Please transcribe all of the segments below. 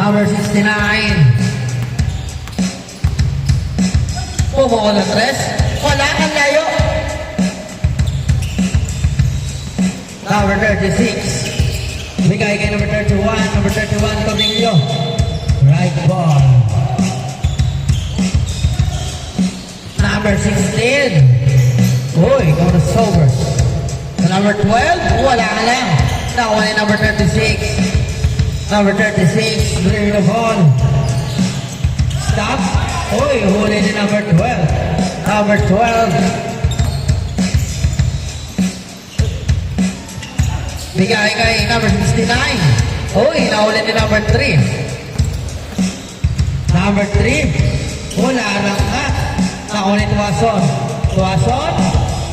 Number 69. Pumuko ng tres. Wala kang layo. Number 36. Bigay kay number 31. Number 31, Cornelio. Right ball. Number 16. Uy, go to sober. Number 12, wala ka lang. Nakuha ni number 36. Number 36, bring the ball. Stop. Uy, huli ni number 12. Number 12. Bigay kay number 69. Uy, nahuli ni number 3. Number 3. Wala lang nga. Nakuha ni Tuwason. Tuwason,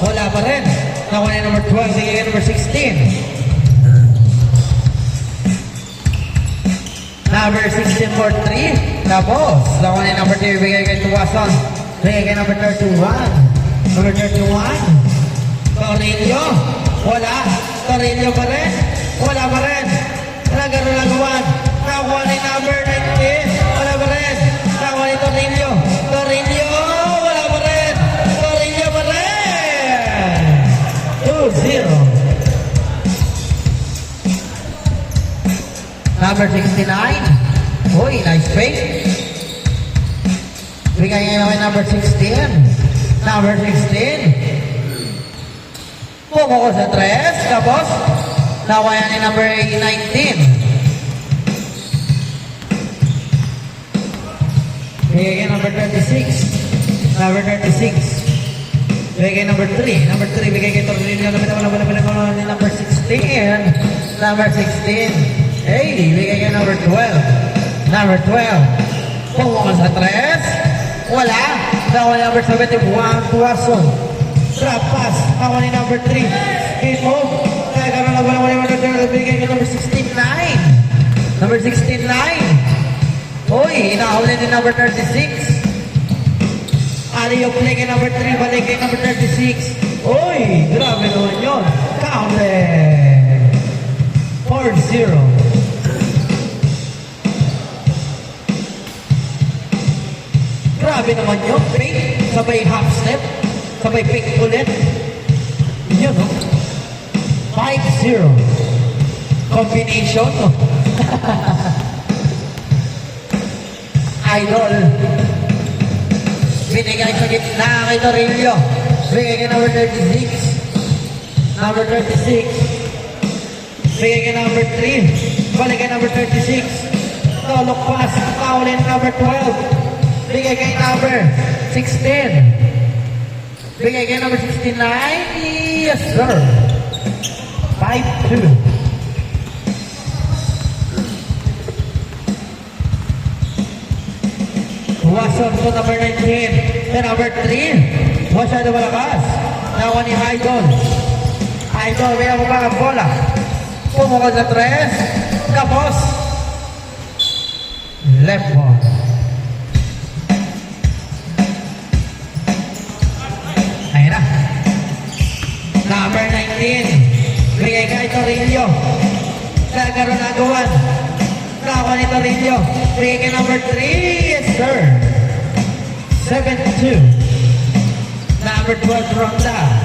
wala pa rin. Nakuha ni number 12. Bigay kay number 16. Number 16 for 3. Tapos, nakuha ni number 3. Bigay kay Tuwason. Bigay kay number 31. Number 31. Cornelio. Wala. Cornelio pa rin. Wala pa rin. Nagkaroon lang gawan. Nakuha ni number 19. Wala pa rin. Nakuha ni Cornelio. Cornelio. Wala pa rin. Cornelio pa rin. 2-0. Number 69. Uy, nice fake. Bigay ngayon kay number 16. Number 16. Pumuko sa 3. Tapos, nakuha ni number 19. Bigay kay number 36. Number 36. Bigay kay number 3. Number 3, bigay kay Tornillo. Number 16. Number 16. Hey, bigay kay number 12. Number 12. Pumuko sa 3. Wala. Nakuha ni number 71. Tuwason. Trap pass. Nakuha ni number 3. Hit move. Nagkaroon na wala. Bigay kay number 69. Number 69. Uy, inahuli ni number 36. Aliyo play kay number 3. Balik kay number 36. Uy, grabe naman yun. Counted. 4-0. Grabe naman yun. Fake. Sabay half step. Sabay fake ulit. Yun, no? 5-0. Combination, no? Idol. Binigay sa gitna kay Torrillo. Bigay kay number 36. Number 36. Bigay kay number 3. Balik kay number 36. Tolok pass. Paulin number 12. Bigay kay number 16. Bigay kay number 69. Yes, sir. 5-2. Tuwason po number 19. Then number 3. Masyado malakas. Nakuha ni Idol. Idol, may ako ba ang bola? Pumuka sa 3. Tapos, left ball. Ayan na. Number 19. Bigay kay Torrillo. Nagkaroon na gawan. Nakuha ni Torrillo. Bigay kay number 3. Yes, sir. 7-2. Number 12, Ronda.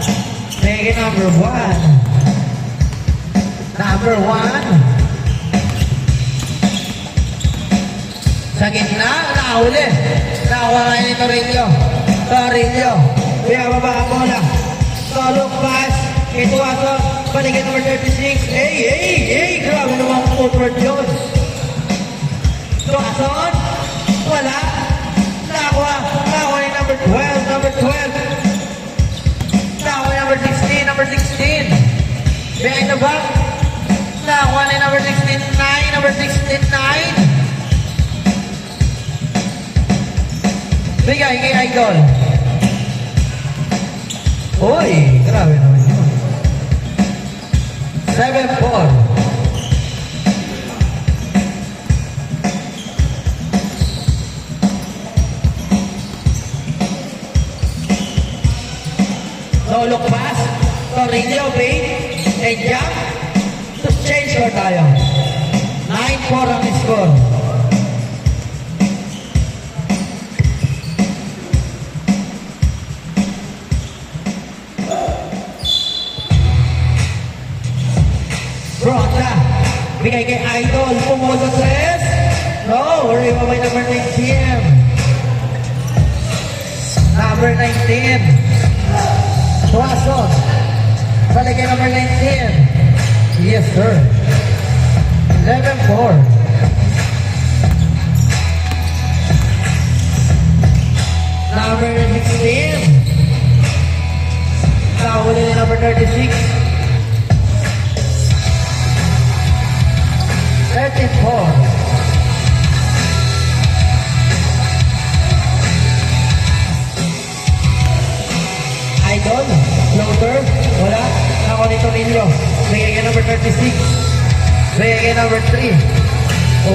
Bigay kay number 1. Number 1. Sa gitna, nahuli. Nakuha kayo ni Torrillo. Torrillo. Biyababa ang bola. Solong pass. Ito ato. Balik number 36. Hey. Grabe naman ang footwork yun. Tuwason. Wala. Nakuha. Nakuha ni number 12. Number 12. Nakuha ni number 16. Number 16. Behind the back. Nakuha ni number 16. 9. Number 16. 9. Bigay kay Idol. Uy, grabe naman yun. 7-4. Solo pass. Torrillo, bait, and jump. To change score tayo. 9-4 ang score. No, we're given by number 19. Number 19. Tuason. Balik kay number 19. Yes, sir. 11-4. Number 16. Nahuli ni number 36. 34. Idol, floater, wala. Ako ni Tonillo. Bigay ka number 36. Bigay ka number 3.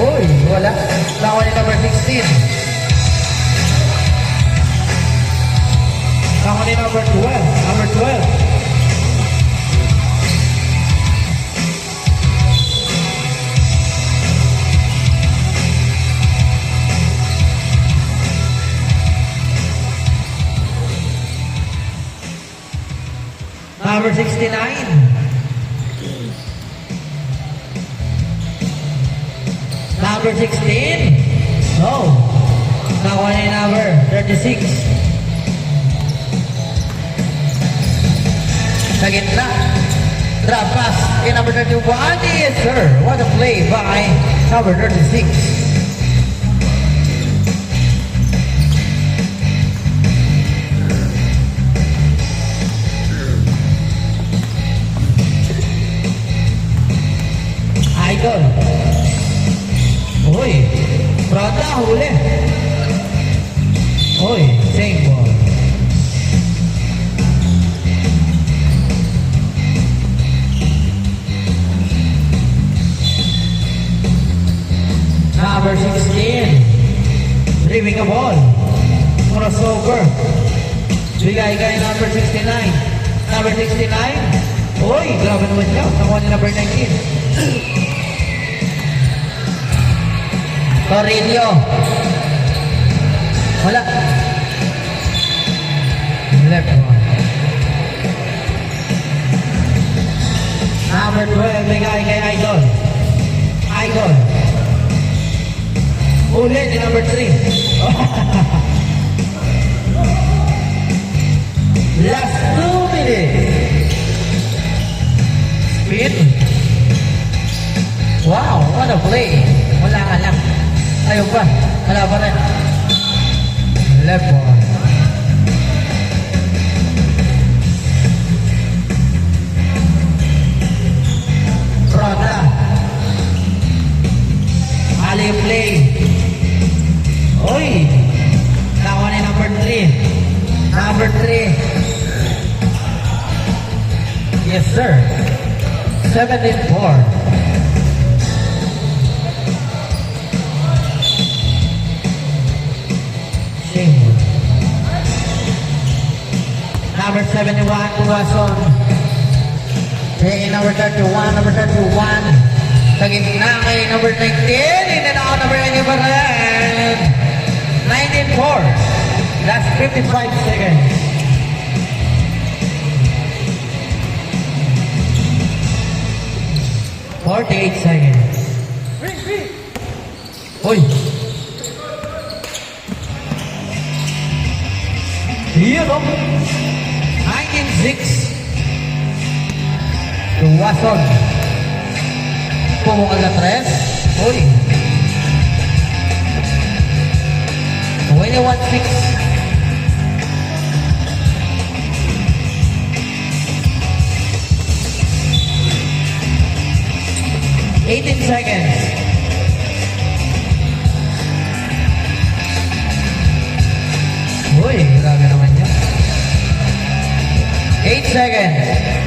Uy, wala. Ako ni number 16. Ako ni number 12. Number 12. Number 69. Number 16. No. Nakuha ni number 36. Sa gitna. Drop pass in number 31. Yes, sir. What a play by number 36. Idol. Uy, Prada, huli. Uy, same ball. Number 16. Driving a ball. Crossover. Bigay kay number 69. Number 69. Uy, grabe naman siya. Nakuha ni number 19. Torrillo. Wala. Left one. Number 12, bigay kay Idol. Idol. Ulit ni number 3. Last 2 minutes. Spin. Wow, what a play. Wala ka lang. Ayaw pa. Wala pa rin. Left ball. Prada. Ali play. Uy. Nakuha ni number 3. Number 3. Yes, sir. 17-4. Number 71, Tuason. Hey, number 31, number 31. Sa gitna kay number 19. In and out, number 9 pa rin. 19-4. Last 55 seconds. $48 seconds. Uy! Yun o! 19-6. Tuwason. Pumukan na 3. Uy. 21-6. 18 seconds. Uy, grabe naman yan. 8 seconds.